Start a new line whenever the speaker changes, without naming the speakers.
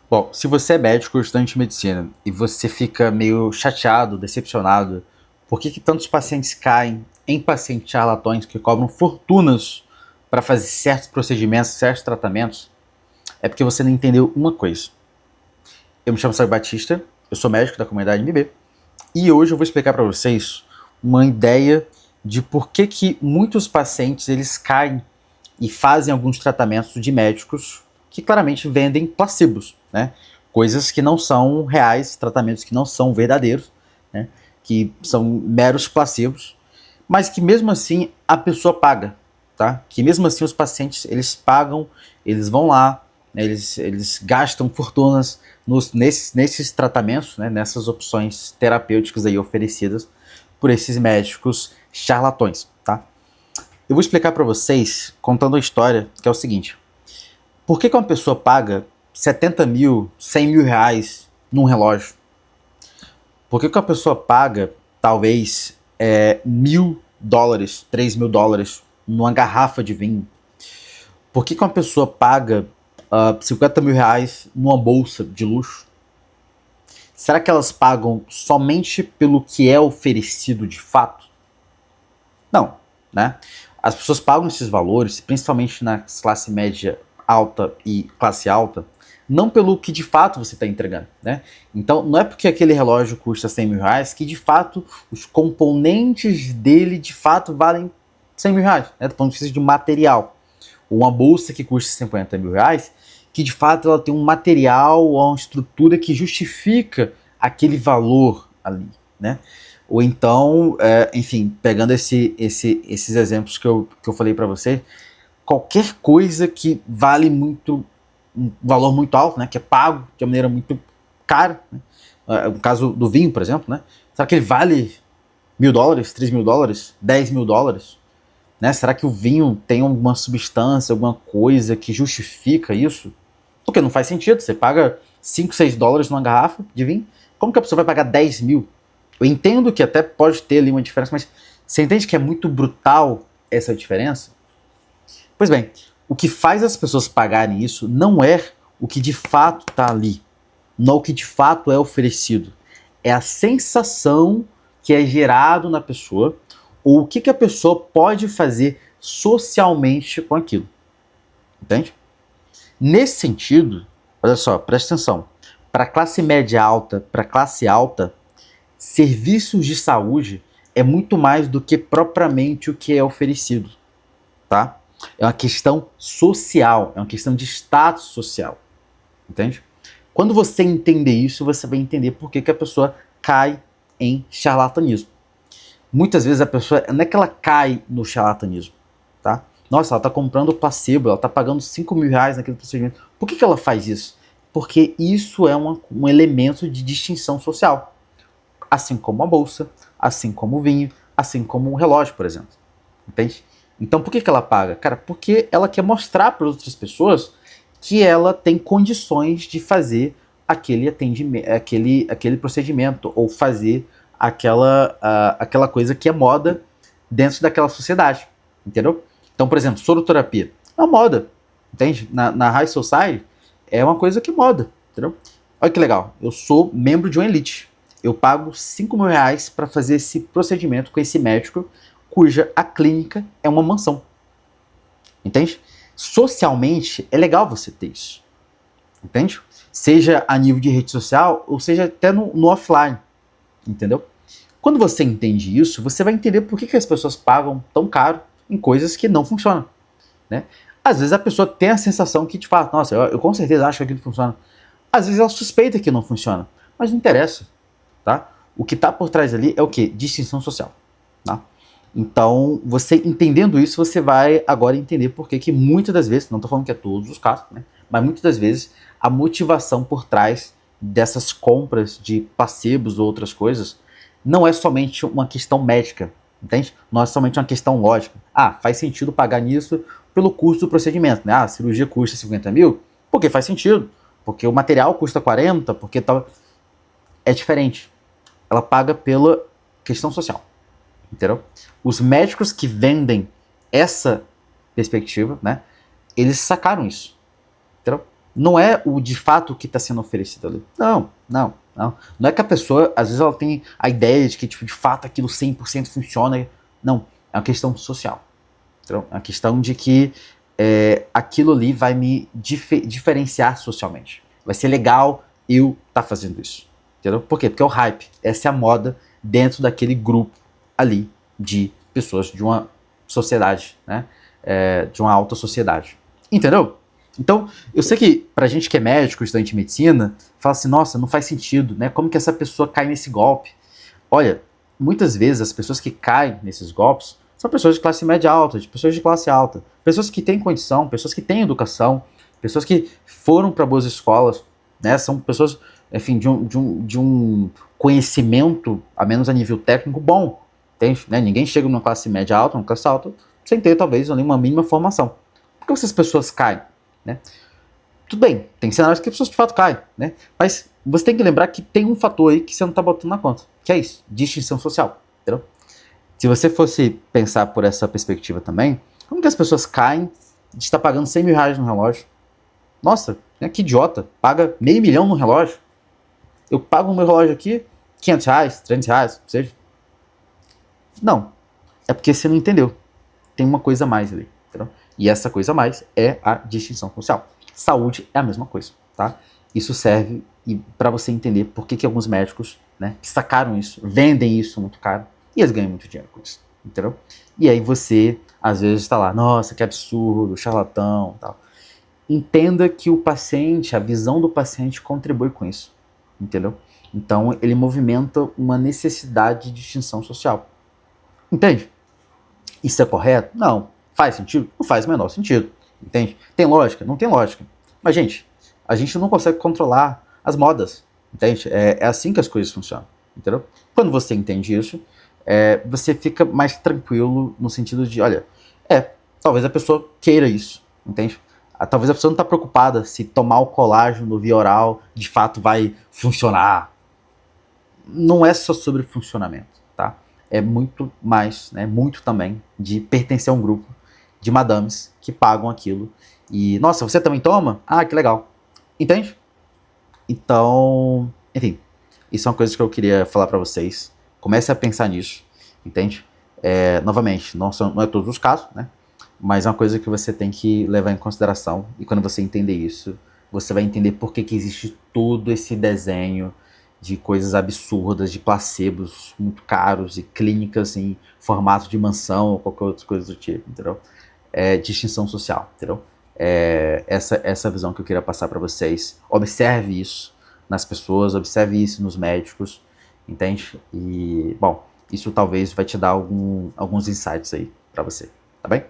Bom, se você é médico ou estudante de medicina e você fica meio chateado, decepcionado, por que tantos pacientes caem em pacientes charlatões que cobram fortunas para fazer certos procedimentos, certos tratamentos, é porque você não entendeu uma coisa. Eu me chamo Sábio Batista, eu sou médico da comunidade MB, e hoje eu vou explicar para vocês uma ideia de por que muitos pacientes eles caem e fazem alguns tratamentos de médicos que claramente vendem placebos, né? Coisas que não são reais, tratamentos que não são verdadeiros, né? Que são meros placebos, mas que mesmo assim a pessoa paga, tá? Que mesmo assim os pacientes eles pagam, eles vão lá, né? Eles gastam fortunas nesses tratamentos, né? Nessas opções terapêuticas aí oferecidas por esses médicos charlatões, tá? Eu vou explicar para vocês, contando uma história, que é o seguinte. Por que uma pessoa paga 70 mil, 100 mil reais num relógio? Por que uma pessoa paga, talvez, $1.000, $3.000 numa garrafa de vinho? Por que uma pessoa paga 50 mil reais numa bolsa de luxo? Será que elas pagam somente pelo que é oferecido de fato? Não, né? As pessoas pagam esses valores, principalmente na classe média alta e classe alta, não pelo que de fato você está entregando, né? Então, não é porque aquele relógio custa 100 mil reais que de fato os componentes dele de fato valem 100 mil reais, né? Do ponto de vista de material. Uma bolsa que custa 50 mil reais, que de fato ela tem um material ou uma estrutura que justifica aquele valor ali, né? Ou então, enfim, pegando esses exemplos que eu falei para você, qualquer coisa que vale muito, um valor muito alto, né, que é pago de uma maneira muito cara, né? No caso do vinho, por exemplo, né? Será que ele vale $1.000, $3.000, $10.000? Né? Será que o vinho tem alguma substância, alguma coisa que justifica isso? Porque não faz sentido. Você paga 5, $6 numa garrafa de vinho. Como que a pessoa vai pagar 10 mil? Eu entendo que até pode ter ali uma diferença, mas você entende que é muito brutal essa diferença? Pois bem, o que faz as pessoas pagarem isso não é o que de fato está ali, não é o que de fato é oferecido. É a sensação que é gerado na pessoa ou o que a pessoa pode fazer socialmente com aquilo. Entende? Nesse sentido, olha só, presta atenção. Para a classe média alta, para a classe alta, serviços de saúde é muito mais do que propriamente o que é oferecido, tá? É uma questão social, é uma questão de status social, entende? Quando você entender isso, você vai entender por que a pessoa cai em charlatanismo. Muitas vezes a pessoa, não é que ela cai no charlatanismo, tá? Nossa, ela está comprando placebo, ela está pagando 5 mil reais naquele procedimento. Por que ela faz isso? Porque isso é um elemento de distinção social. Assim como a bolsa, assim como o vinho, assim como o relógio, por exemplo. Entende? Então por que ela paga? Cara, porque ela quer mostrar para outras pessoas que ela tem condições de fazer aquele atendimento, aquele procedimento, ou fazer aquela coisa que é moda dentro daquela sociedade. Entendeu? Então, por exemplo, soroterapia. É uma moda. Entende? Na High Society é uma coisa que é moda. Entendeu? Olha que legal. Eu sou membro de uma elite. Eu pago 5 mil reais para fazer esse procedimento com esse médico cuja a clínica é uma mansão. Entende? Socialmente, é legal você ter isso. Entende? Seja a nível de rede social, ou seja até no offline. Entendeu? Quando você entende isso, você vai entender por que as pessoas pagam tão caro em coisas que não funcionam. Né? Às vezes a pessoa tem a sensação que, de fato, nossa, eu com certeza acho que aquilo funciona. Às vezes ela suspeita que não funciona, mas não interessa. Tá? O que está por trás ali é o quê? Distinção social. Tá? Então, você entendendo isso, você vai agora entender por que muitas das vezes, não estou falando que é todos os casos, né? Mas muitas das vezes a motivação por trás dessas compras de placebos ou outras coisas não é somente uma questão médica, entende? Não é somente uma questão lógica. Ah, faz sentido pagar nisso pelo custo do procedimento, né? Ah, a cirurgia custa 50 mil, porque faz sentido. Porque o material custa 40, porque tal. É diferente. Ela paga pela questão social, entendeu? Os médicos que vendem essa perspectiva, né, eles sacaram isso, entendeu? Não é o de fato que está sendo oferecido ali. Não, não, não. Não é que a pessoa, às vezes ela tem a ideia de que tipo, de fato aquilo 100% funciona. Não, é uma questão social. Então, é uma questão de que aquilo ali vai me diferenciar socialmente. Vai ser legal eu estar fazendo isso. Entendeu? Por quê? Porque é o hype. Essa é a moda dentro daquele grupo ali de pessoas de uma sociedade, né? De uma alta sociedade. Entendeu? Então, eu sei que pra gente que é médico, estudante de medicina, fala assim, nossa, não faz sentido, né? Como que essa pessoa cai nesse golpe? Olha, muitas vezes as pessoas que caem nesses golpes são pessoas de classe média alta, de pessoas de classe alta, pessoas que têm condição, pessoas que têm educação, pessoas que foram para boas escolas, né? São pessoas, enfim, de um conhecimento, a menos a nível técnico, bom. Entende? Né? Ninguém chega numa classe média alta, numa classe alta, sem ter talvez ali uma mínima formação. Por que essas pessoas caem? Né? Tudo bem, tem cenários que as pessoas de fato caem, né? Mas você tem que lembrar que tem um fator aí que você não está botando na conta, que é isso, distinção social, entendeu? Se você fosse pensar por essa perspectiva também, como que as pessoas caem de estar pagando 100 mil reais no relógio? Nossa, né, que idiota, paga meio milhão no relógio. Eu pago o meu relógio aqui, 500 reais, 300 reais, seja. Não, é porque você não entendeu. Tem uma coisa a mais ali, entendeu? E essa coisa a mais é a distinção social. Saúde é a mesma coisa, tá? Isso serve para você entender por que alguns médicos, né, que sacaram isso, vendem isso muito caro e eles ganham muito dinheiro com isso, entendeu? E aí você, às vezes, está lá, nossa, que absurdo, charlatão, tal. Entenda que o paciente, a visão do paciente contribui com isso, entendeu? Então, ele movimenta uma necessidade de distinção social. Entende? Isso é correto? Não. Faz sentido? Não faz o menor sentido. Entende? Tem lógica? Não tem lógica. Mas, gente, a gente não consegue controlar as modas. Entende? É assim que as coisas funcionam. Entendeu? Quando você entende isso, você fica mais tranquilo no sentido de, olha, talvez a pessoa queira isso. Entende? Talvez a pessoa não está preocupada se tomar o colágeno via oral de fato vai funcionar. Não é só sobre funcionamento, tá? É muito mais, né, muito também, de pertencer a um grupo de madames que pagam aquilo. E, nossa, você também toma? Ah, que legal. Entende? Então, enfim, isso é uma coisa que eu queria falar pra vocês. Comece a pensar nisso, entende? Novamente, não é todos os casos, né? Mas é uma coisa que você tem que levar em consideração. E quando você entender isso, você vai entender por que existe todo esse desenho de coisas absurdas, de placebos muito caros e clínicas em formato de mansão ou qualquer outra coisa do tipo, entendeu? Distinção social, entendeu? Essa visão que eu queria passar para vocês. Observe isso nas pessoas, observe isso nos médicos, entende? E, bom, isso talvez vai te dar alguns insights aí para você, tá bem?